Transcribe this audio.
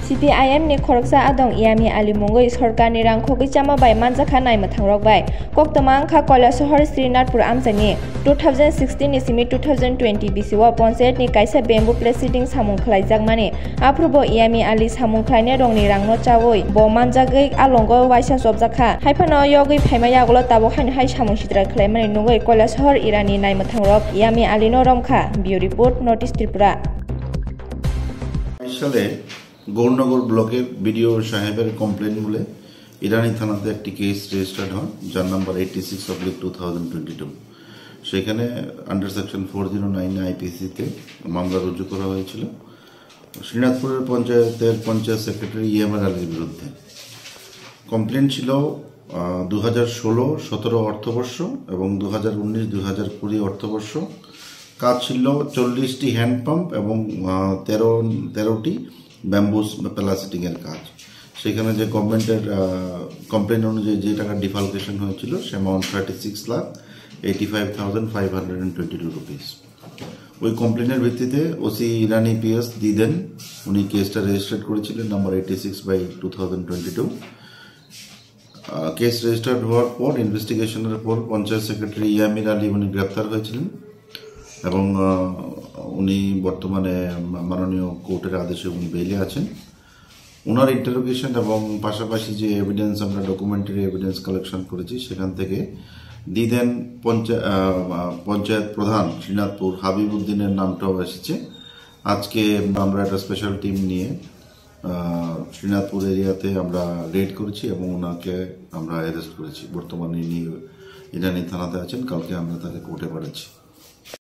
CPIM ni khoroksa adong Yami Ali Mungoi Sarkar ni rang khogui chama bai manjakha nai mathangrok bai koktama angkha Kailasohar Srinathpur amchani 2016 ni simi 2020 BCO Panchayat ni kaisa bamboo placing samung khlaijak mani aprubo Yami Ali samung khlaine rong ni rang no chawoi bo manjagoi alongo waisa sobjakha haifano yogoi phaimaya gulo tabo haino hai samung sitra khlaimani nungoi Kailasohar irani nai mathangrok Yami Ali no romkha Bureau Report Notice Tripura সালে গৌরনগর ব্লকের BDO সাহেবের complain বলে ইরানি থানাতে একটি case registered হয় যার number 86/2022 সেখানে under section 409 আইপিসিতে মামলা রুজু করা হয়েছিল শ্রীনাথপুরের পঞ্চায়েত সেক্রেটারি ইএমআর আলীর বিরুদ্ধে। কমপ্লেন ছিল 2016-17 অর্থবর্ষ এবং 2019-2020 অর্থবর্ষ কাজ ছিল 40টি হ্যান্ড পাম্প এবং 13টি ব্যাম্বু প্যালাসিটিং এর কাজ। সেখানে যে গভর্নমেন্টের কমপ্লেন অনুযায়ী যে টাকা ডিফালকেশন হয়েছিল সে অ্যামাউন্ট 36,85,522 রুপিস। ওই কমপ্লেনের ভিত্তিতে ওসি ইরানি পিএস দিদেন উনি কেসটা রেজিস্টার করেছিলেন নাম্বার 86/2022। কেস রেজিস্টার্ড হওয়ার পর ইনভেস্টিগেশনের পর পঞ্চায়েত সেক্রেটারি ইয়ামির আলী উনি গ্রেপ্তার হয়েছিলেন এবং উনি বর্তমানে মাননীয় কোর্টের আদেশে উনি বেইলে আছেন। ওনার ইন্টারোগেশন এবং পাশাপাশি যে এভিডেন্স আমরা ডকুমেন্টারি এভিডেন্স কালেকশন করেছি সেখান থেকে দিদেন পঞ্চায়েত প্রধান শ্রীনাথপুর হাবিবউদ্দিনের নামটাও এসেছে। আজকে আমরা একটা স্পেশাল টিম নিয়ে শ্রীনাথপুর এরিয়াতে আমরা রেড করেছি এবং ওনাকে আমরা অ্যারেস্ট করেছি। বর্তমানে ইনি ইরানি থানাতে আছেন, কালকে আমরা তাকে কোর্টে পাঠাচ্ছি।